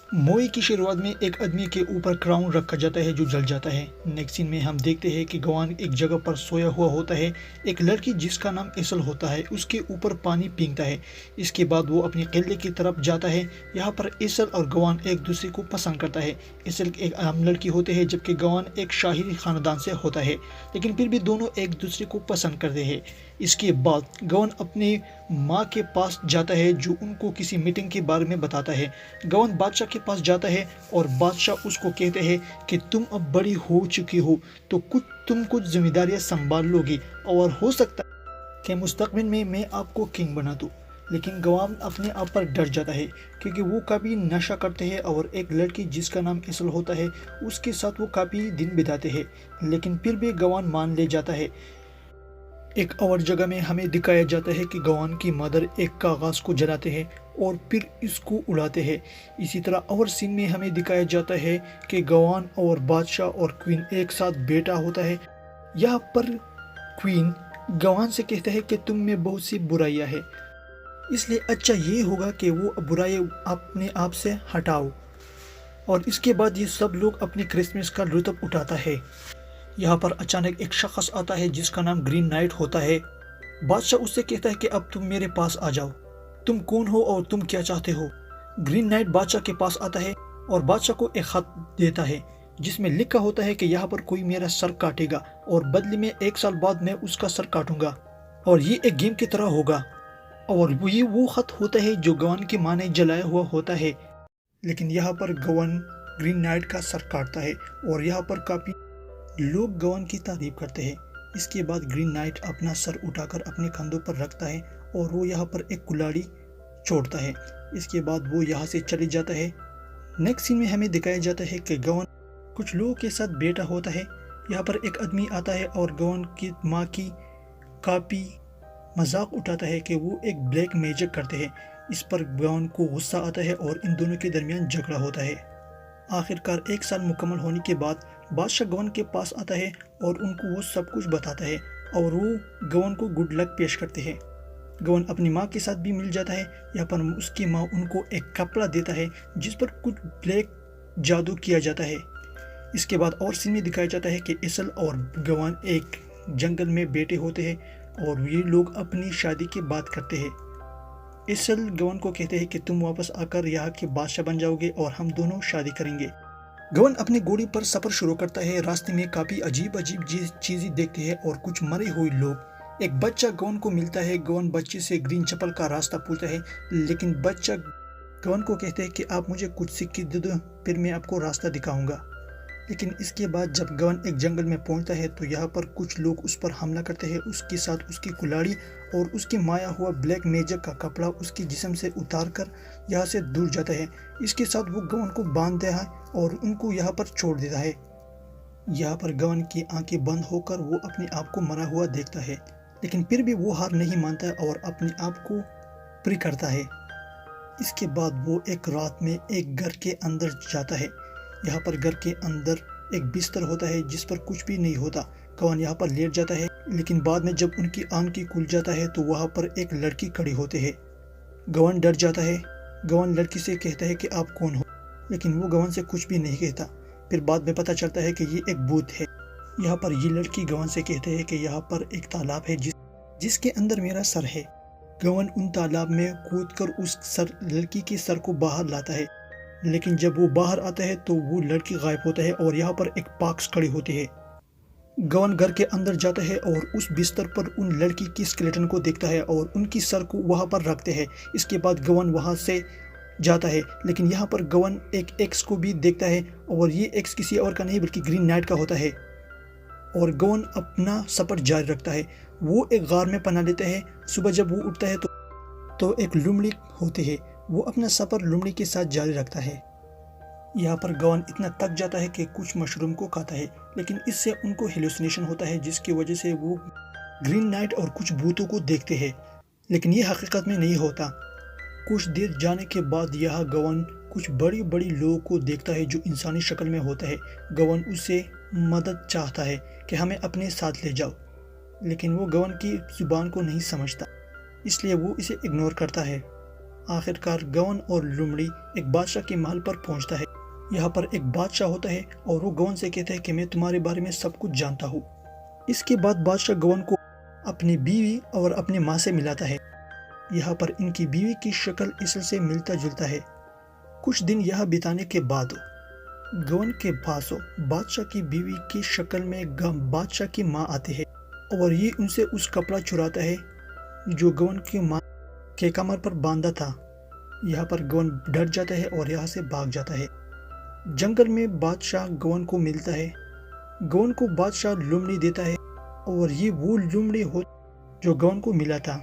Movie की शुरुआत में एक आदमी के ऊपर क्राउन रखा जाता है जो जल जाता है। नेक्स्ट सीन में हम देखते हैं कि गवान एक जगह पर सोया हुआ होता है। एक लड़की जिसका नाम एसल होता है उसके ऊपर पानी पींगता है। इसके बाद वो अपने किले की तरफ जाता है। यहाँ पर एसल और गवान एक दूसरे को पसंद करता है। एसल एक आम लड़की होती है जबकि गवान एक शाही खानदान से होता है, लेकिन फिर भी दोनों एक दूसरे को पसंद करते हैं। इसके बाद गवान अपनी माँ के पास जाता है जो उनको किसी मीटिंग के बारे में बताता है। गवान बादशाह के पास जाता है और बादशाह उसको कहते हैं कि तुम अब बड़ी हो चुकी हो तो तुम कुछ जिम्मेदारियां संभाल लोगी और हो सकता है कि मुस्तकबिल में मैं आपको किंग बना दूं। लेकिन गवान अपने आप पर डर जाता है क्योंकि वो काफ़ी नशा करते हैं और एक लड़की जिसका नाम एसल होता है उसके साथ वो काफ़ी दिन बिताते हैं। लेकिन फिर भी गवान मान ले जाता है। एक और जगह में हमें दिखाया जाता है कि गवान की मदर एक कागज़ को जलाते हैं और फिर इसको उड़ाते हैं। इसी तरह और सीन में हमें दिखाया जाता है कि गवान और बादशाह और क्वीन एक साथ बैठा होता है। यहाँ पर क्वीन गवान से कहता है कि तुम में बहुत सी बुराइयां हैं, इसलिए अच्छा ये होगा कि वो बुराई अपने आप से हटाओ। और इसके बाद ये सब लोग अपने क्रिसमस का लुत्फ उठाता है। यहाँ पर अचानक एक शख्स आता है जिसका नाम ग्रीन नाइट होता है। बादशाह उससे कहता है कि अब तुम मेरे पास आ जाओ, तुम कौन हो और तुम क्या चाहते हो। ग्रीन नाइट बादशाह के पास आता है और बादशाह को एक खत देता है जिसमें लिखा होता है कि यहाँ पर कोई मेरा सर काटेगा और बदले में 1 साल बाद मैं उसका सर काटूंगा और ये एक गेम की तरह होगा। और ये वो खत होता है जो गवान की माँ ने जलाया हुआ होता है। लेकिन यहाँ पर गवान ग्रीन नाइट का सर काटता है और यहाँ पर काफ़ी लोग गवान की तारीफ करते हैं। इसके बाद ग्रीन नाइट अपना सर उठाकर अपने कंधों पर रखता है और वो यहाँ पर एक कुल्हाड़ी छोड़ता है। इसके बाद वो यहाँ से चले जाता है। नेक्स्ट सीन में हमें दिखाया जाता है कि गवान कुछ लोगों के साथ बैठा होता है। यहाँ पर एक आदमी आता है और गवान की माँ की काफ़ी मजाक उठाता है कि वो एक ब्लैक मैजिक करते हैं। इस पर गवान को गुस्सा आता है और इन दोनों के दरमियान झगड़ा होता है। आखिरकार 1 साल मुकम्मल होने के बाद बादशाह गवान के पास आता है और उनको वो सब कुछ बताता है और वो गवान को गुड लक पेश करते हैं। गवान अपनी माँ के साथ भी मिल जाता है। यहाँ पर उसकी माँ उनको एक कपड़ा देता है जिस पर कुछ ब्लैक जादू किया जाता है। इसके बाद और सीन में दिखाया जाता है कि एसल और गवान एक जंगल में बैठे होते हैं और ये लोग अपनी शादी की बात करते हैं। एसल गवान को कहते हैं कि तुम वापस आकर यहाँ के बादशाह बन जाओगे और हम दोनों शादी करेंगे। गवान अपनी घोड़ी पर सफर शुरू करता है। रास्ते में काफी अजीब अजीब चीजें देखते हैं और कुछ मरे हुए लोग। एक बच्चा गवान को मिलता है। गवान बच्चे से ग्रीन चप्पल का रास्ता पूछता है, लेकिन बच्चा गवान को कहते हैं कि आप मुझे कुछ सिक्के दे दो, फिर मैं आपको रास्ता दिखाऊंगा। लेकिन इसके बाद जब गवान एक जंगल में पहुंचता है तो यहाँ पर कुछ लोग उस पर हमला करते हैं। उसके साथ उसकी कुल्हाड़ी और उसकी माया हुआ ब्लैक मैजिक का कपड़ा उसके जिस्म से उतार कर यहाँ से दूर जाता है। इसके साथ वो गवान को बांध देता है और उनको यहाँ पर छोड़ देता है। यहाँ पर गवान की आंखें बंद होकर वो अपने आप को मरा हुआ देखता है, लेकिन फिर भी वो हार नहीं मानता है और अपने आप को फ्री करता है। इसके बाद वो एक रात में एक घर के अंदर जाता है। यहाँ पर घर के अंदर एक बिस्तर होता है जिस पर कुछ भी नहीं होता। गवान यहाँ पर लेट जाता है, लेकिन बाद में जब उनकी आंखें खुल जाता है तो वहाँ पर एक लड़की खड़ी होती है। गवान डर जाता है। गवान लड़की से कहता है कि आप कौन हो, लेकिन वो गवान से कुछ भी नहीं कहता। फिर बाद में पता चलता है कि ये एक भूत है। यहाँ पर ये लड़की गवान से कहते हैं कि यहाँ पर एक तालाब है जिसके अंदर मेरा सर है। गवान उन तालाब में कूदकर उस लड़की के सर को बाहर लाता है, लेकिन जब वो बाहर आता है तो वो लड़की गायब होता है और यहाँ पर एक पाक्स खड़ी होती है। गवान घर के अंदर जाता है और उस बिस्तर पर उन लड़की की स्केलेटन को देखता है और उनकी सर को वहाँ पर रखते हैं। इसके बाद गवान वहाँ से जाता है, लेकिन यहाँ पर गवान एक एक्स को भी देखता है और ये एक्स किसी और का नहीं बल्कि ग्रीन नाइट का होता है। और गवान अपना सफ़र जारी रखता है। वो एक गार में पनाह लेता है। सुबह जब वो उठता है तो एक लुमड़ी होती है। वो अपना सफ़र लुमड़ी के साथ जारी रखता है। यहाँ पर गवान इतना थक जाता है कि कुछ मशरूम को खाता है, लेकिन इससे उनको हेलुसिनेशन होता है जिसकी वजह से वो ग्रीन नाइट और कुछ भूतों को देखते हैं, लेकिन ये हकीकत में नहीं होता। कुछ देर जाने के बाद यह गवान कुछ बड़ी बड़ी लोगों को देखता है जो इंसानी शक्ल में होता है। गवान उससे मदद चाहता है कि हमें अपने साथ ले जाओ, लेकिन वो गवान की जुबान को नहीं समझता, इसलिए वो इसे इग्नोर करता है। آخر کار گون اور لومڑی ایک بادشاہ کے محل پر پہنچتا ہے۔ یہاں پر ایک بادشاہ ہوتا ہے اور وہ گون سے کہتا ہے کہ میں تمہارے بارے میں سب کچھ جانتا ہوں۔ اس کے بعد بادشاہ گون کو اپنی بیوی اور اپنی ماں سے ملاتا ہے۔ یہاں پر ان کی بیوی کی شکل اسل سے ملتا جلتا ہے۔ کچھ دن یہاں بتانے کے بعد گون کے پاس بادشاہ کی بیوی کی شکل میں بادشاہ کی ماں آتی ہے اور یہ ان سے اس کپڑا چراتا ہے جو گون کی ماں کے کمر پر باندھا تھا۔ یہاں پر گون ڈر جاتا ہے اور یہاں سے بھاگ جاتا ہے۔ جنگل میں بادشاہ گون کو ملتا ہے۔ گون کو بادشاہ لومڑی دیتا ہے اور یہ وہ لومڑی ہو جو گون کو ملا تھا۔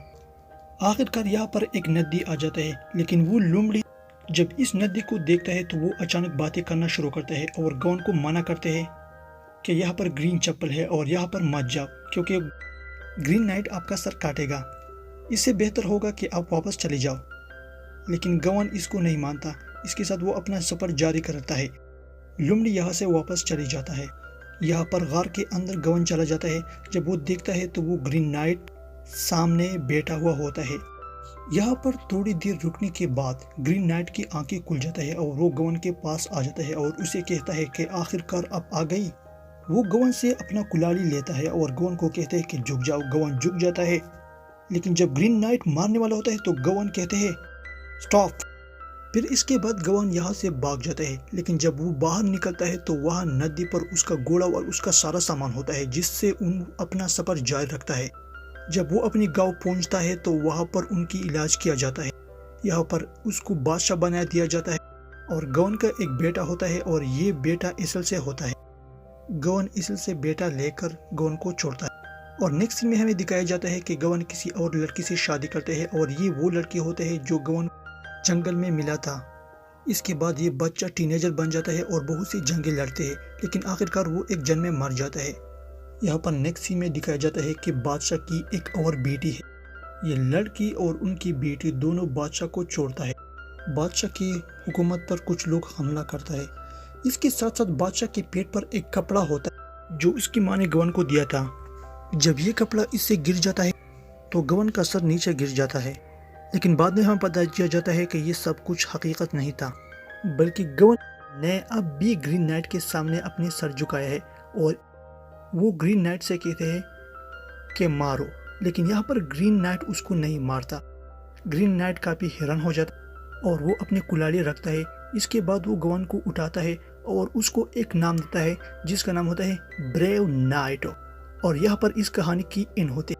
آخر کار یہاں پر ایک ندی آ جاتا ہے، لیکن وہ لومڑی جب اس ندی کو دیکھتا ہے تو وہ اچانک باتیں کرنا شروع کرتا ہے اور گون کو منع کرتے ہیں کہ یہاں پر گرین چپل ہے اور یہاں پر مت جاؤ کیونکہ گرین نائٹ آپ کا سر کاٹے گا، اس سے بہتر ہوگا کہ آپ واپس چلے جاؤ۔ لیکن گون اس کو نہیں مانتا، اس کے ساتھ وہ اپنا سفر جاری کرتا ہے۔ لومڑی یہاں سے واپس چلے جاتا ہے۔ یہاں پر غار کے اندر گون چلا جاتا ہے۔ جب وہ دیکھتا ہے تو وہ گرین نائٹ سامنے بیٹھا ہوا ہوتا ہے۔ یہاں پر تھوڑی دیر رکنے کے بعد گرین نائٹ کی آنکھیں کھل جاتا ہے اور وہ گون کے پاس آ جاتا ہے اور اسے کہتا ہے کہ آخر کار اب آ گئی۔ وہ گون سے اپنا کلاڑی لیتا ہے اور گون کو کہتا ہے کہ جھک جاؤ۔ گون جھک جاتا ہے، لیکن جب گرین نائٹ مارنے والا ہوتا ہے تو گون کہتے ہیں سٹاپ۔ پھر اس کے بعد گون یہاں سے بھاگ جاتا ہے، لیکن جب وہ باہر نکلتا ہے تو وہاں ندی پر اس کا گھوڑا اور اس کا سارا سامان ہوتا ہے جس سے ان اپنا سفر جاری رکھتا ہے۔ جب وہ اپنی گاؤں پہنچتا ہے تو وہاں پر ان کی علاج کیا جاتا ہے۔ یہاں پر اس کو بادشاہ بنا دیا جاتا ہے اور گون کا ایک بیٹا ہوتا ہے اور یہ بیٹا اسل سے ہوتا ہے۔ گون اسل سے بیٹا لے کر گون کو چھوڑتا ہے اور نیکسٹ سین میں ہمیں دکھایا جاتا ہے کہ گون کسی اور لڑکی سے شادی کرتے ہیں اور یہ وہ لڑکی ہوتے ہیں جو گون جنگل میں ملا تھا۔ اس کے بعد یہ بچہ ٹینیجر بن جاتا ہے اور بہت سی جنگیں لڑتے ہیں، لیکن آخر کار وہ ایک جنگ میں مر جاتا ہے۔ یہاں پر نیکسٹ سین میں دکھایا جاتا ہے کہ بادشاہ کی ایک اور بیٹی ہے۔ یہ لڑکی اور ان کی بیٹی دونوں بادشاہ کو چھوڑتا ہے۔ بادشاہ کی حکومت پر کچھ لوگ حملہ کرتا ہے۔ اس کے ساتھ ساتھ بادشاہ کے پیٹ پر ایک کپڑا ہوتا ہے جو اس کی ماں نے گون کو دیا تھا۔ جب یہ کپڑا اس سے گر جاتا ہے تو گون کا سر نیچے گر جاتا ہے، لیکن بعد میں ہمیں پتہ چل جاتا ہے کہ یہ سب کچھ حقیقت نہیں تھا، بلکہ گون نے اب بھی گرین نائٹ کے سامنے اپنے سر جھکایا ہے اور وہ گرین نائٹ سے کہتے ہیں کہ مارو، لیکن یہاں پر گرین نائٹ اس کو نہیں مارتا۔ گرین نائٹ کافی حیران ہو جاتا اور وہ اپنے کلاڑی رکھتا ہے۔ اس کے بعد وہ گون کو اٹھاتا ہے اور اس کو ایک نام دیتا ہے جس کا نام ہوتا ہے بریو نائٹ، اور یہاں پر اس کہانی کی اینڈ ہوتے